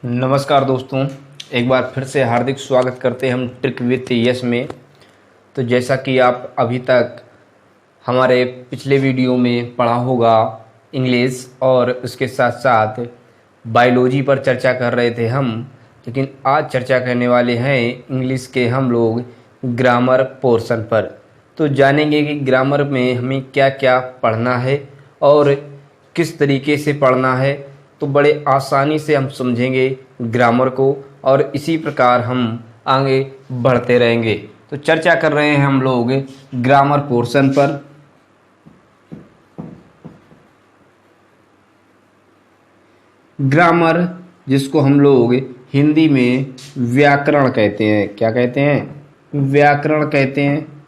नमस्कार दोस्तों, एक बार फिर से हार्दिक स्वागत करते हैं हम ट्रिक विथ यस में। तो जैसा कि आप अभी तक हमारे पिछले वीडियो में पढ़ा होगा इंग्लिश और उसके साथ साथ बायोलॉजी पर चर्चा कर रहे थे हम, लेकिन आज चर्चा करने वाले हैं इंग्लिश के हम लोग ग्रामर पोर्शन पर। तो जानेंगे कि ग्रामर में हमें क्या क्या पढ़ना है और किस तरीके से पढ़ना है। तो बड़े आसानी से हम समझेंगे ग्रामर को और इसी प्रकार हम आगे बढ़ते रहेंगे। तो चर्चा कर रहे हैं हम लोग ग्रामर पोर्शन पर। ग्रामर जिसको हम लोग हिंदी में व्याकरण कहते हैं। क्या कहते हैं? व्याकरण कहते हैं।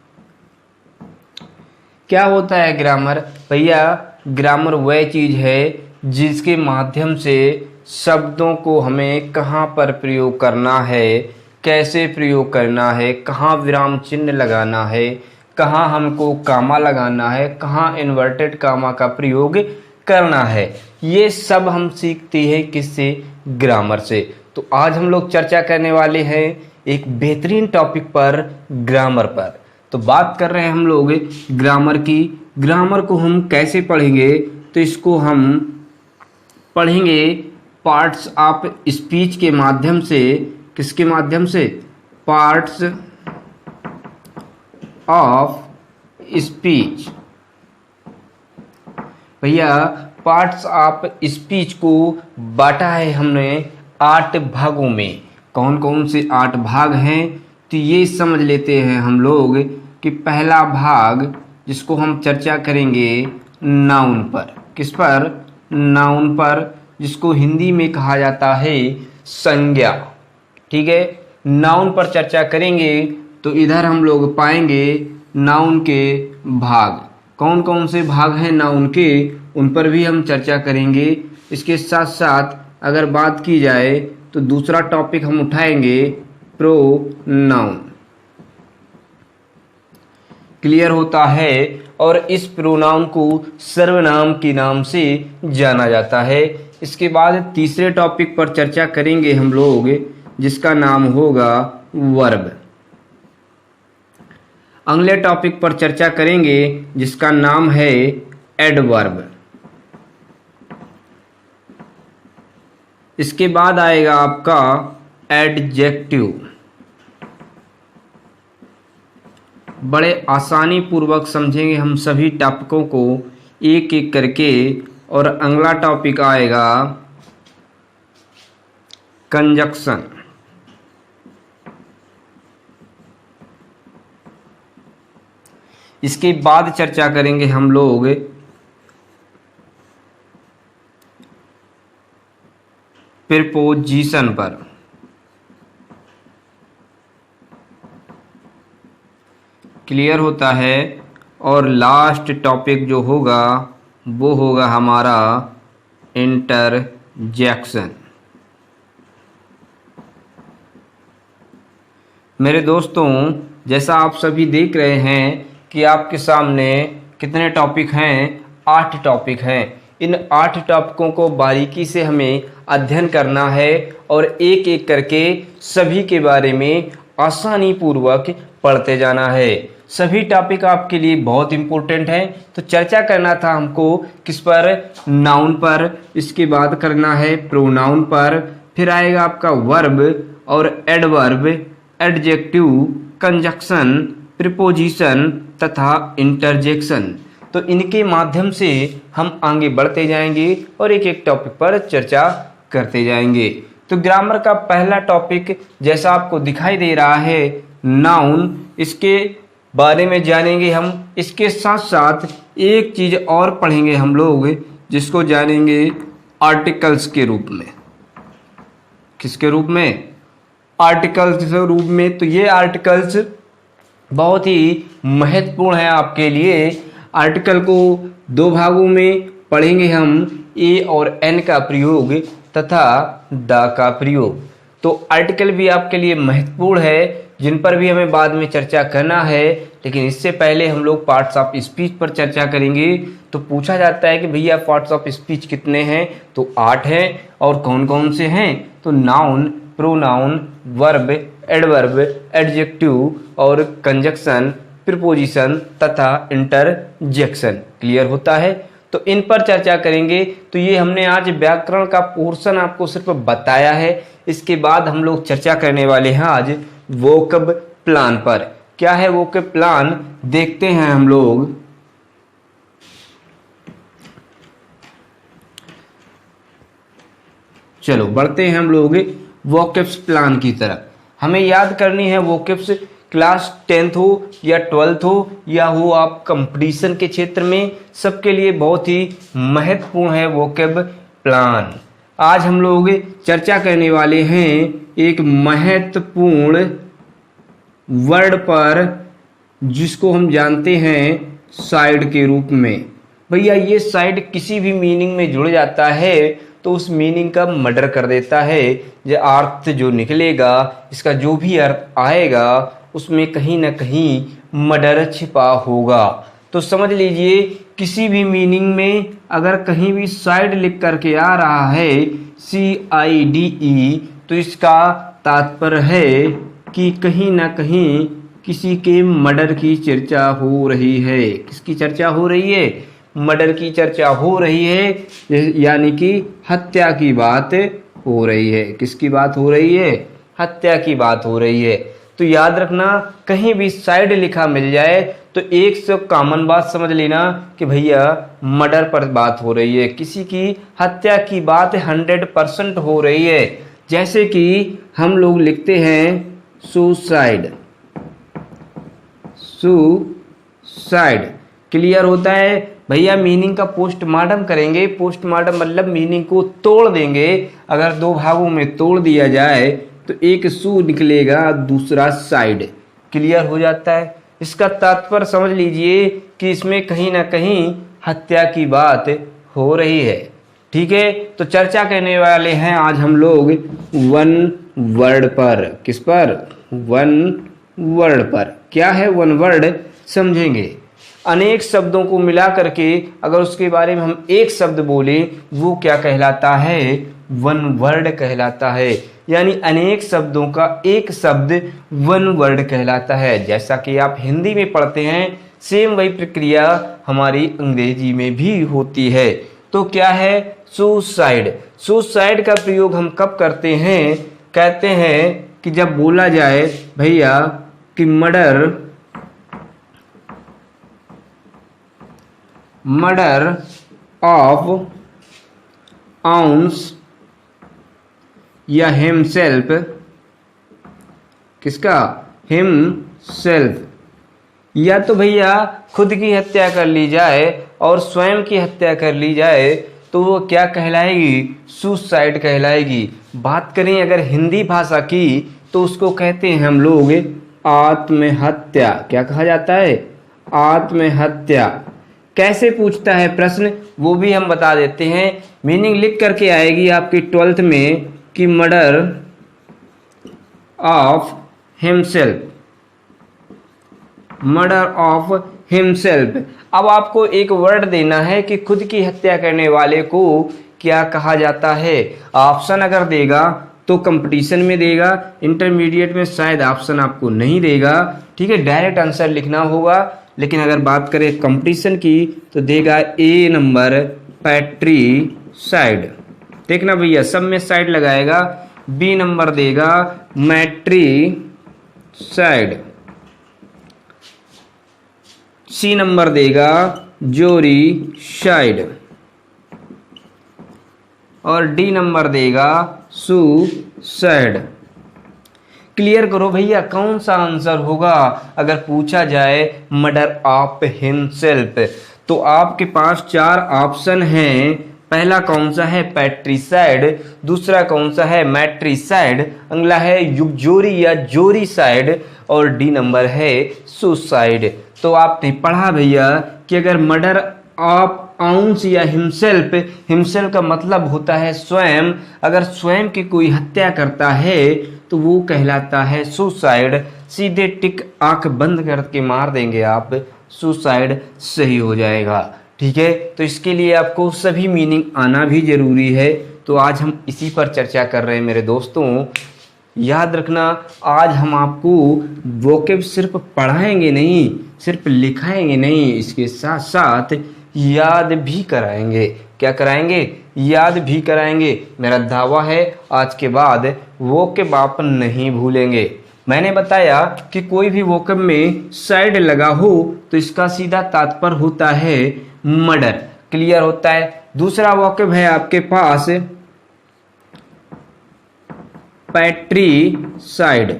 क्या होता है ग्रामर? भैया ग्रामर वह चीज़ है जिसके माध्यम से शब्दों को हमें कहाँ पर प्रयोग करना है, कैसे प्रयोग करना है, कहाँ विराम चिन्ह लगाना है, कहाँ हमको कामा लगाना है, कहाँ इन्वर्टेड कामा का प्रयोग करना है, ये सब हम सीखते हैं किससे? ग्रामर से। तो आज हम लोग चर्चा करने वाले हैं एक बेहतरीन टॉपिक पर, ग्रामर पर। तो बात कर रहे हैं हम लोग ग्रामर की। ग्रामर को हम कैसे पढ़ेंगे? तो इसको हम पढ़ेंगे पार्ट्स ऑफ स्पीच के माध्यम से। किसके माध्यम से? Parts of speech. भैया पार्ट्स ऑफ स्पीच को बांटा है हमने 8 भागों में। कौन कौन से 8 भाग हैं? तो ये समझ लेते हैं हम लोग कि पहला भाग जिसको हम चर्चा करेंगे नाउन पर। किस पर? नाउन पर, जिसको हिंदी में कहा जाता है संज्ञा। ठीक है, नाउन पर चर्चा करेंगे तो इधर हम लोग पाएंगे नाउन के भाग। कौन कौन से भाग हैं नाउन के, उन पर भी हम चर्चा करेंगे। इसके साथ साथ अगर बात की जाए तो दूसरा टॉपिक हम उठाएंगे प्रोनाउन। क्लियर होता है? और इस प्रोनाउन को सर्वनाम के नाम से जाना जाता है। इसके बाद तीसरे टॉपिक पर चर्चा करेंगे हम लोग जिसका नाम होगा वर्ब। अगले टॉपिक पर चर्चा करेंगे जिसका नाम है एडवर्ब। इसके बाद आएगा आपका एडजेक्टिव। बड़े आसानी पूर्वक समझेंगे हम सभी टॉपिकों को एक एक करके। और अगला टॉपिक आएगा कंजक्शन। इसके बाद चर्चा करेंगे हम लोग प्रीपोजिशन पर। क्लियर होता है? और लास्ट टॉपिक जो होगा वो होगा हमारा इंटरजेक्शन। मेरे दोस्तों, जैसा आप सभी देख रहे हैं कि आपके सामने कितने टॉपिक हैं? 8 टॉपिक हैं। इन 8 टॉपिकों को बारीकी से हमें अध्ययन करना है और एक एक करके सभी के बारे में आसानी पूर्वक पढ़ते जाना है। सभी टॉपिक आपके लिए बहुत इम्पोर्टेंट हैं। तो चर्चा करना था हमको किस पर? नाउन पर। इसके बाद करना है प्रोनाउन पर। फिर आएगा आपका वर्ब और एडवर्ब, एडजेक्टिव, कंजक्शन, प्रीपोजिशन तथा इंटरजेक्शन। तो इनके माध्यम से हम आगे बढ़ते जाएंगे और एक एक टॉपिक पर चर्चा करते जाएंगे। तो ग्रामर का पहला टॉपिक जैसा आपको दिखाई दे रहा है नाउन, इसके बारे में जानेंगे हम। इसके साथ साथ एक चीज़ और पढ़ेंगे हम लोग जिसको जानेंगे आर्टिकल्स के रूप में। किसके रूप में? आर्टिकल्स के रूप में। तो ये आर्टिकल्स बहुत ही महत्वपूर्ण है आपके लिए। आर्टिकल को 2 भागों में पढ़ेंगे हम, ए और एन का प्रयोग तथा द का प्रयोग। तो आर्टिकल भी आपके लिए महत्वपूर्ण है, जिन पर भी हमें बाद में चर्चा करना है। लेकिन इससे पहले हम लोग पार्ट्स ऑफ स्पीच पर चर्चा करेंगे। तो पूछा जाता है कि भैया पार्ट्स ऑफ स्पीच कितने हैं? तो 8 हैं। और कौन कौन से हैं? तो तो noun, pronoun, verb, adverb, adjective और कंजक्शन, प्रीपोजिशन तथा इंटरजेक्शन। क्लियर होता है? तो इन पर चर्चा करेंगे। तो ये हमने आज व्याकरण का पोर्शन आपको सिर्फ बताया है। इसके बाद हम लोग चर्चा करने वाले हैं आज वोकैब प्लान पर। क्या है वोकैब प्लान, देखते हैं हम लोग। चलो बढ़ते हैं हम लोग वोकैब्स प्लान की तरफ। हमें याद करनी है वोकैब्स, क्लास 10th हो या 12th हो या हो आप कंपटीशन के क्षेत्र में, सबके लिए बहुत ही महत्वपूर्ण है वोकैब प्लान। आज हम लोग चर्चा करने वाले हैं एक महत्वपूर्ण वर्ड पर, जिसको हम जानते हैं साइड के रूप में। भैया ये साइड किसी भी मीनिंग में जुड़ जाता है तो उस मीनिंग का मर्डर कर देता है। जो अर्थ जो निकलेगा, इसका जो भी अर्थ आएगा, उसमें कहीं ना कहीं मर्डर छिपा होगा। तो समझ लीजिए किसी भी मीनिंग में अगर कहीं भी साइड लिख करके आ रहा है CIDE, तो इसका तात्पर्य है कि कहीं ना कहीं किसी के मर्डर की चर्चा हो रही है। किसकी चर्चा हो रही है? मर्डर की चर्चा हो रही है, यानी कि हत्या की बात हो रही है। किसकी बात हो रही है? हत्या की बात हो रही है। तो याद रखना, कहीं भी साइड लिखा मिल जाए तो एक से कॉमन बात समझ लेना कि भैया मर्डर पर बात हो रही है, किसी की हत्या की बात 100% हो रही है। जैसे कि हम लोग लिखते हैं सुसाइड, सुसाइड। क्लियर होता है? भैया मीनिंग का पोस्टमार्टम करेंगे। पोस्टमार्टम मतलब मीनिंग को तोड़ देंगे। अगर दो भागों में तोड़ दिया जाए तो एक सू निकलेगा, दूसरा साइड। क्लियर हो जाता है? इसका तात्पर्य समझ लीजिए कि इसमें कहीं ना कहीं हत्या की बात हो रही है। ठीक है, तो चर्चा करने वाले हैं आज हम लोग वन वर्ड पर। किस पर? वन वर्ड पर। क्या है वन वर्ड, समझेंगे। अनेक शब्दों को मिला करके अगर उसके बारे में हम एक शब्द बोले, वो क्या कहलाता है? वन वर्ड कहलाता है। यानी अनेक शब्दों का एक शब्द वन वर्ड कहलाता है। जैसा कि आप हिंदी में पढ़ते हैं, सेम वही प्रक्रिया हमारी अंग्रेजी में भी होती है। तो क्या है? सुसाइड। सुसाइड का प्रयोग हम कब करते हैं? कहते हैं कि जब बोला जाए भैया कि मर्डर ऑफ आउंस या हिमसेल्फ। किसका? हिमसेल्फ। या तो भैया खुद की हत्या कर ली जाए और स्वयं की हत्या कर ली जाए तो वो क्या कहलाएगी? सुसाइड कहलाएगी। बात करें अगर हिंदी भाषा की तो उसको कहते हैं हम लोग आत्महत्या। क्या कहा जाता है? आत्महत्या। कैसे पूछता है प्रश्न, वो भी हम बता देते हैं। मीनिंग लिख करके आएगी आपकी 12th में कि murder of himself, murder of himself. अब आपको एक वर्ड देना है कि खुद की हत्या करने वाले को क्या कहा जाता है। ऑप्शन अगर देगा तो कंपटीशन में देगा, इंटरमीडिएट में शायद ऑप्शन आपको नहीं देगा। ठीक है, डायरेक्ट आंसर लिखना होगा। लेकिन अगर बात करें कंपटीशन की तो देगा ए नंबर पैट्रीसाइड। देखना भैया सब में साइड लगाएगा। बी नंबर देगा मैट्रीसाइड। सी नंबर देगा जोरीसाइड और डी नंबर देगा सुसाइड। क्लियर करो भैया कौन सा आंसर होगा अगर पूछा जाए मर्डर ऑफ हिमसेल्फ। तो आपके पास 4 ऑप्शन हैं। पहला कौन सा है? पैट्रीसाइड। दूसरा कौन सा है? मैट्रीसाइड। अगला है युगजोरी या जोरीसाइड और डी नंबर है सुसाइड। तो आपने पढ़ा भैया कि अगर मर्डर ऑफ आउंस या हिमसेल्फ, हिमसेल्फ का मतलब होता है स्वयं। अगर स्वयं की कोई हत्या करता है तो वो कहलाता है सुसाइड। सीधे टिक आंख बंद करके मार देंगे आप, सुसाइड सही हो जाएगा। ठीक है, तो इसके लिए आपको सभी मीनिंग आना भी जरूरी है। तो आज हम इसी पर चर्चा कर रहे हैं मेरे दोस्तों। याद रखना, आज हम आपको वोकेब सिर्फ पढ़ाएंगे नहीं, सिर्फ लिखाएंगे नहीं, इसके साथ साथ याद भी कराएंगे। क्या कराएंगे? याद भी कराएंगे। मेरा दावा है आज के बाद वोकेब आप नहीं भूलेंगे। मैंने बताया कि कोई भी वोकेब में साइड लगा हो तो इसका सीधा तात्पर्य होता है मर्डर। क्लियर होता है। दूसरा वोकेब है आपके पास पैट्रीसाइड।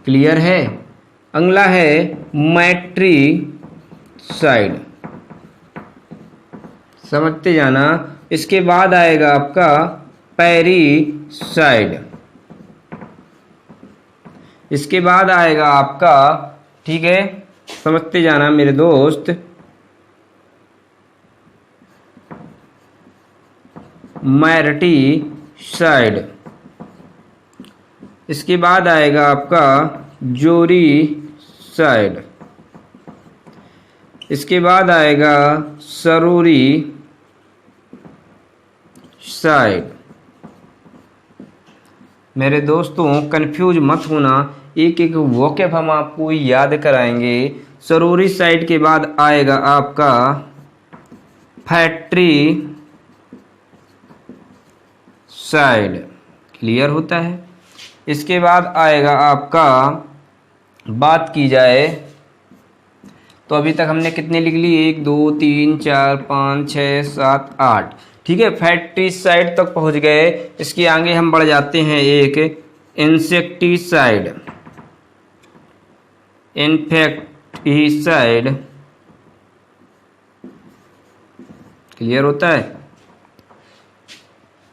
क्लियर है। अगला है मैट्रीसाइड। समझते जाना। इसके बाद आएगा आपका पैरीसाइड। इसके बाद आएगा आपका, ठीक है, समझते जाना मेरे दोस्त, मैरिटीसाइड। इसके बाद आएगा आपका जोरीसाइड। इसके बाद आएगा सरूरीसाइड। मेरे दोस्तों कंफ्यूज मत होना, एक एक वोकेब हम आपको याद कराएंगे। सरूरीसाइड के बाद आएगा आपका फैट्रीसाइड। क्लियर होता है। इसके बाद आएगा आपका, बात की जाए तो अभी तक हमने कितने लिख ली? 1 2 3 4 5 6 7 8। ठीक है, फैट्रीसाइड तक पहुंच गए। इसके आगे हम बढ़ जाते हैं एक इंसेक्टिसाइड। इन्फेक्टिसाइड। क्लियर होता है।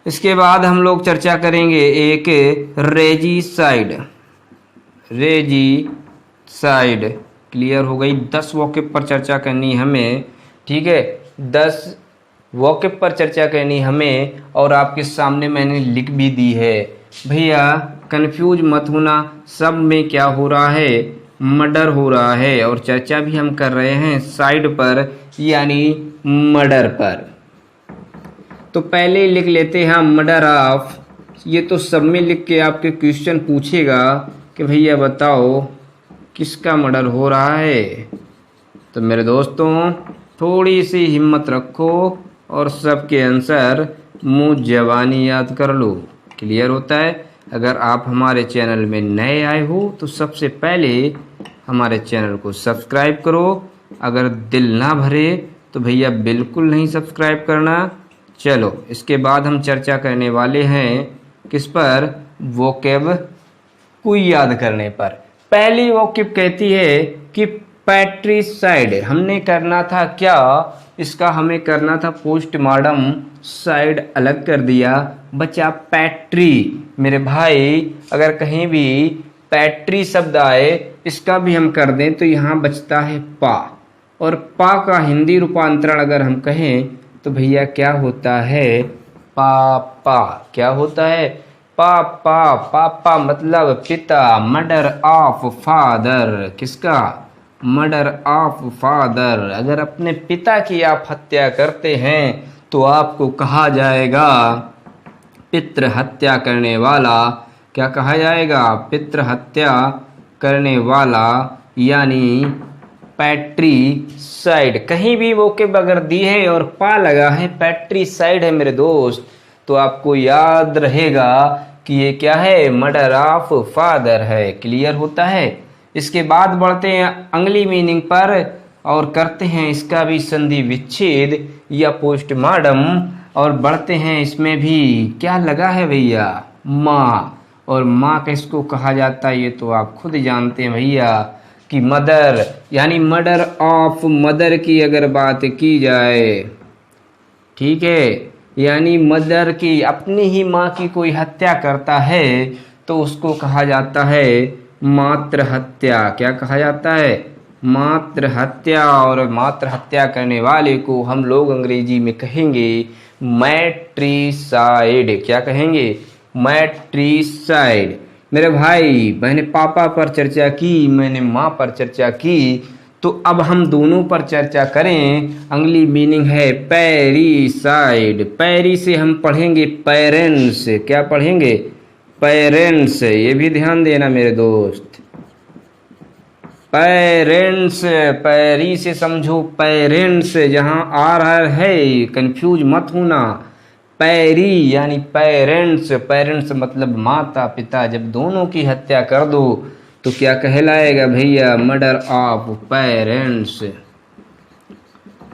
इसके बाद हम लोग चर्चा करेंगे एक रेजीसाइड। रेजीसाइड। क्लियर हो गई। 10 वोकेब पर चर्चा करनी हमें। ठीक है, 10 वोकेब पर चर्चा करनी हमें और आपके सामने मैंने लिख भी दी है। भैया कंफ्यूज मत होना, सब में क्या हो रहा है? मर्डर हो रहा है। और चर्चा भी हम कर रहे हैं साइड पर, यानी मर्डर पर। तो पहले लिख लेते हैं मर्डर ऑफ। ये तो सब में लिख के आपके क्वेश्चन पूछेगा कि भैया बताओ किसका मर्डर हो रहा है। तो मेरे दोस्तों थोड़ी सी हिम्मत रखो और सबके आंसर मुंह जबानी याद कर लो। क्लियर होता है। अगर आप हमारे चैनल में नए आए हो तो सबसे पहले हमारे चैनल को सब्सक्राइब करो। अगर दिल ना भरे तो भैया बिल्कुल नहीं सब्सक्राइब करना। चलो, इसके बाद हम चर्चा करने वाले हैं किस पर? वोकेब को याद करने पर। पहली वोकेब कहती है कि पैट्रीसाइड। हमने करना था क्या? इसका हमें करना था पोस्टमार्टम। साइड अलग कर दिया, बचा पैट्री। मेरे भाई अगर कहीं भी पैट्री शब्द आए इसका भी हम कर दें तो यहाँ बचता है पा। और पा का हिंदी रूपांतरण अगर हम कहें तो भैया क्या होता है? पापा। क्या होता है? पापा। पापा मतलब पिता। Murder of father. किसका? Murder of father. अगर अपने पिता की आप हत्या करते हैं तो आपको कहा जाएगा पितृ हत्या करने वाला। क्या कहा जाएगा? पितृ हत्या करने वाला, यानी पैट्रीसाइड। कहीं भी वोकेब अगर दी है और पा लगा है, पैट्रीसाइड है मेरे दोस्त, तो आपको याद रहेगा कि ये क्या है? मर्डर ऑफ फादर है। क्लियर होता है। इसके बाद बढ़ते हैं अगली मीनिंग पर और करते हैं इसका भी संधि विच्छेद या पोस्टमार्टम। और बढ़ते हैं, इसमें भी क्या लगा है भैया? माँ। और माँ किसको कहा जाता है ये तो आप खुद जानते हैं भैया कि मदर, यानी मर्डर ऑफ मदर की अगर बात की जाए, ठीक है, यानी मदर की, अपनी ही माँ की कोई हत्या करता है तो उसको कहा जाता है मातृ हत्या। क्या कहा जाता है? मातृ हत्या। और मातृ हत्या करने वाले को हम लोग अंग्रेजी में कहेंगे मैट्रीसाइड। क्या कहेंगे? मैट्रीसाइड। मेरे भाई मैंने पापा पर चर्चा की, मैंने माँ पर चर्चा की, तो अब हम दोनों पर चर्चा करें। अगली मीनिंग है पैरीसाइड। पैरी से हम पढ़ेंगे पेरेंट्स। क्या पढ़ेंगे? पेरेंट्स। ये भी ध्यान देना मेरे दोस्त। पेरेंट्स, पैरी से समझो पेरेंट्स, जहां आ रहा है कंफ्यूज मत होना। पैरी यानी पेरेंट्स। पेरेंट्स मतलब माता पिता। जब दोनों की हत्या कर दो तो क्या कहलाएगा भैया? Murder of parents.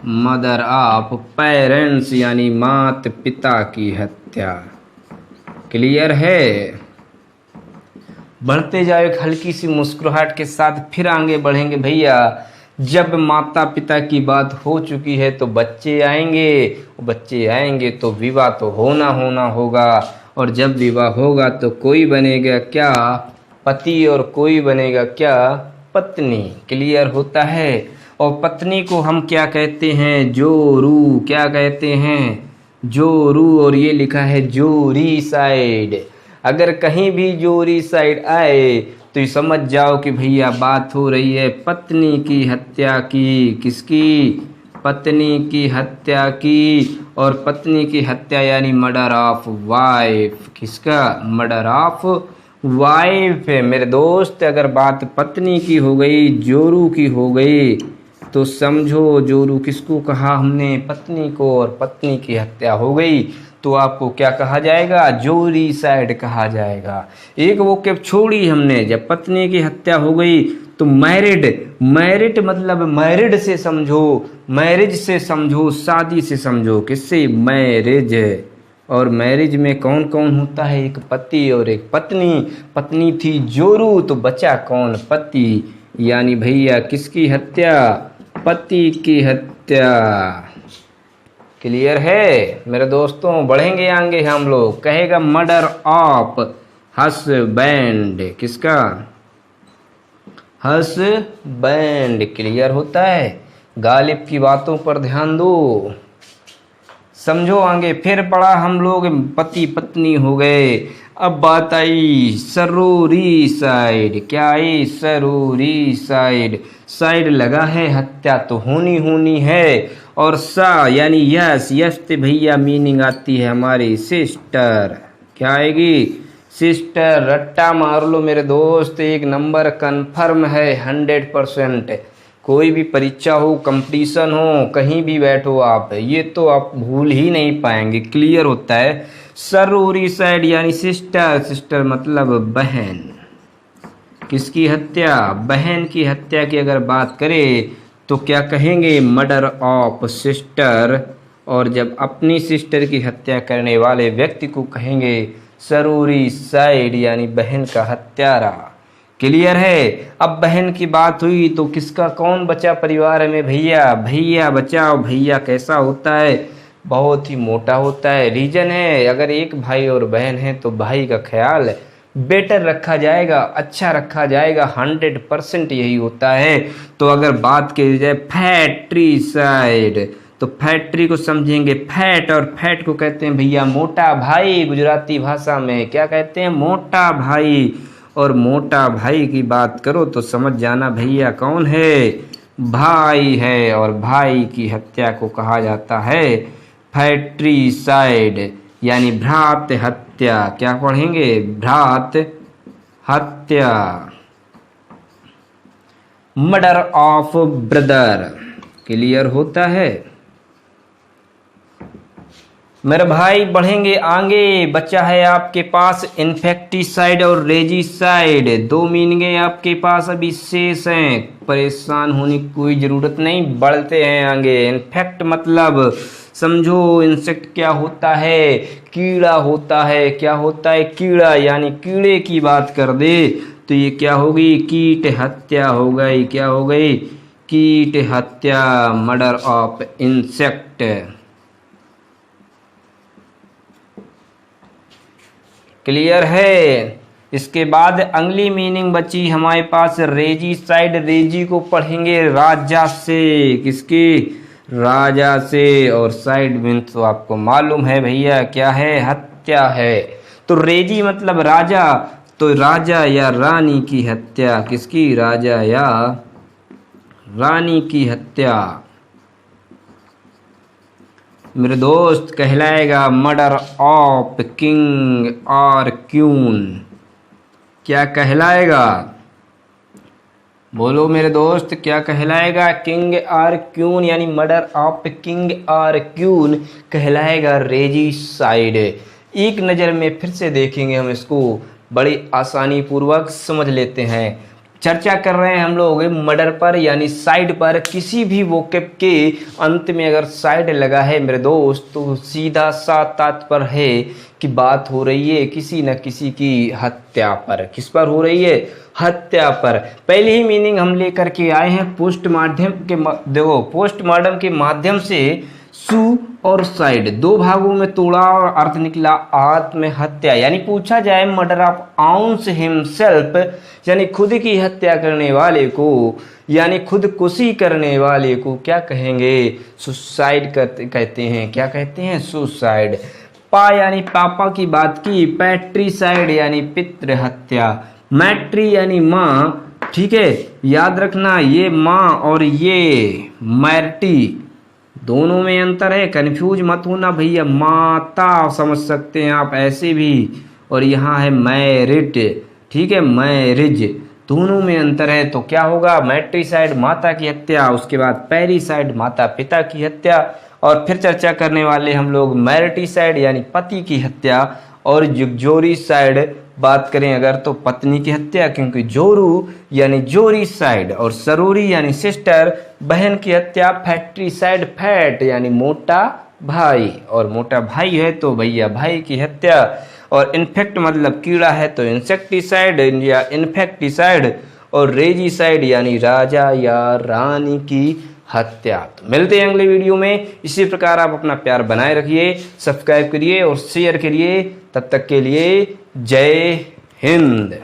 Mother of parents यानी माता पिता की हत्या। क्लियर है? बढ़ते जाओ एक हल्की सी मुस्कुराहट के साथ, फिर आगे बढ़ेंगे भैया। जब माता पिता की बात हो चुकी है तो बच्चे आएंगे। बच्चे आएंगे तो विवाह तो होना होगा, और जब विवाह होगा तो कोई बनेगा क्या? पति, और कोई बनेगा क्या? पत्नी। क्लियर होता है? और पत्नी को हम क्या कहते हैं? जोरू। क्या कहते हैं? जोरू। और ये लिखा है जोरी साइड। अगर कहीं भी जोरी साइड आए तो ये समझ जाओ कि भैया बात हो रही है पत्नी की हत्या की। किसकी? पत्नी की हत्या की। और पत्नी की हत्या यानी मर्डर ऑफ वाइफ। किसका? मर्डर ऑफ वाइफ है मेरे दोस्त। अगर बात पत्नी की हो गई, जोरू की हो गई, तो समझो जोरू किसको कहा हमने? पत्नी को। और पत्नी की हत्या हो गई तो आपको क्या कहा जाएगा? जोरी साइड कहा जाएगा। एक वो के छोड़ी हमने। जब पत्नी की हत्या हो गई तो मैरिड। मैरिड मतलब मैरिड से समझो, मैरिज से समझो, शादी से समझो। किससे? मैरिज। और मैरिज में कौन कौन होता है? एक पति और एक पत्नी। पत्नी थी जोरू तो बचा कौन? पति। यानी भैया किसकी हत्या? पति की हत्या। क्लियर है मेरे दोस्तों? बढ़ेंगे आगे हम लोग। कहेगा मर्डर ऑफ हस्बैंड। किसका? हस्बैंड। क्लियर होता है? गालिब की बातों पर ध्यान दो। समझो आगे। फिर पढ़ा हम लोग पति पत्नी हो गए। अब बात आई सरोरी साइड। क्या आई? सरोरी साइड। साइड लगा है, हत्या तो होनी है। और सा यानी यस। यस से भैया मीनिंग आती है हमारी सिस्टर। क्या आएगी? सिस्टर। रट्टा मार लो मेरे दोस्त, एक नंबर कन्फर्म है 100%। कोई भी परीक्षा हो, कंपटीशन हो, कहीं भी बैठो आप, ये तो आप भूल ही नहीं पाएंगे। क्लियर होता है? सरोरी साइड यानी सिस्टर। सिस्टर मतलब बहन। किसकी हत्या? बहन की हत्या की अगर बात करें तो क्या कहेंगे? Murder of sister. और जब अपनी सिस्टर की हत्या करने वाले व्यक्ति को कहेंगे सरोरी साइड यानी बहन का हत्यारा। क्लियर है? अब बहन की बात हुई तो किसका कौन बचा परिवार में भैया? भैया बचाओ। भैया कैसा होता है? बहुत ही मोटा होता है। रीजन है अगर एक भाई और बहन है तो भाई का ख्याल बेटर रखा जाएगा, अच्छा रखा जाएगा। 100% यही होता है। तो अगर बात की जाए फैक्ट्री साइड तो फैक्ट्री को समझेंगे फैट। और फैट को कहते हैं भैया मोटा भाई। गुजराती भाषा में क्या कहते हैं? मोटा भाई। और मोटा भाई की बात करो तो समझ जाना भैया कौन है? भाई है। और भाई की हत्या को कहा जाता है फैक्ट्री साइड यानी भ्रात हत्या। क्या पढ़ेंगे? भ्रात हत्या। Murder of brother. क्लियर होता है मेरे भाई? बढ़ेंगे आगे। बच्चा है आपके पास इन्फेक्टिसाइड और रेजिसाइड। दो मीनिंगें आपके पास अभी शेष हैं। परेशान होने की कोई ज़रूरत नहीं, बढ़ते हैं आगे। इन्फेक्ट मतलब समझो इंसेक्ट क्या होता है? कीड़ा होता है। क्या होता है? कीड़ा। यानी कीड़े की बात कर दे तो ये क्या होगी? कीट हत्या हो गई। क्या हो गई? कीट हत्या। Murder of insect. क्लियर है? इसके बाद अगली मीनिंग बची हमारे पास रेजिसाइड। रेजी को पढ़ेंगे राजा से। किसकी? राजा से। और साइड मीन्स तो आपको मालूम है भैया क्या है? हत्या है। तो रेजी मतलब राजा। तो राजा या रानी की हत्या। किसकी? राजा या रानी की हत्या मेरे दोस्त कहलाएगा मर्डर ऑफ किंग और क्वीन। क्या कहलाएगा? बोलो मेरे दोस्त, क्या कहलाएगा? किंग और क्वीन यानी मर्डर ऑफ किंग और क्वीन कहलाएगा रेजिसाइड। एक नज़र में फिर से देखेंगे हम इसको, बड़ी आसानी पूर्वक समझ लेते हैं। चर्चा कर रहे हैं हम लोग मर्डर पर यानी साइड पर। किसी भी वोकैब के अंत में अगर साइड लगा है मेरे दोस्त तो सीधा सा तात्पर्य है कि बात हो रही है किसी न किसी की हत्या पर। किस पर हो रही है? हत्या पर। पहले ही मीनिंग हम लेकर के आए हैं पोस्टमार्टम के माध्यम से सू और साइड दो भागों में तोड़ा और अर्थ निकला आत्महत्या। यानी पूछा जाए मर्डर ऑफ आउंस हिमसेल्फ यानी खुद की हत्या करने वाले को यानी खुदकुशी करने वाले को क्या कहेंगे? सुसाइड कहते हैं। क्या कहते हैं? सुसाइड। पा यानी पापा की बात की, पैट्रीसाइड यानी पितृ हत्या, मैट्री यानी माँ। ठीक है, याद रखना ये माँ और ये मैर्टी दोनों में अंतर है, कंफ्यूज मत होना भैया। माता समझ सकते हैं आप ऐसे भी, और यहाँ है मैरिट। ठीक है, मैरिज, दोनों में अंतर है। तो क्या होगा? मैट्रीसाइड माता की हत्या, उसके बाद पैरीसाइड माता पिता की हत्या, और फिर चर्चा करने वाले हम लोग मैरिटीसाइड यानी पति की हत्या, और जोरीसाइड बात करें अगर तो पत्नी की हत्या, क्योंकि जोरू यानी जोरीसाइड, और सरोरी यानी सिस्टर बहन की हत्या, फैक्ट्रीसाइड फैट यानी मोटा भाई, और मोटा भाई है तो भैया भाई की हत्या, और इन्फेक्ट मतलब कीड़ा है तो इंसेक्टिसाइड या इन्फेक्टिसाइड, और रेजिसाइड यानी राजा या रानी की हत्या। तो मिलते हैं अगले वीडियो में। इसी प्रकार आप अपना प्यार बनाए रखिए, सब्सक्राइब करिए और शेयर करिए। तब तक के लिए जय हिंद।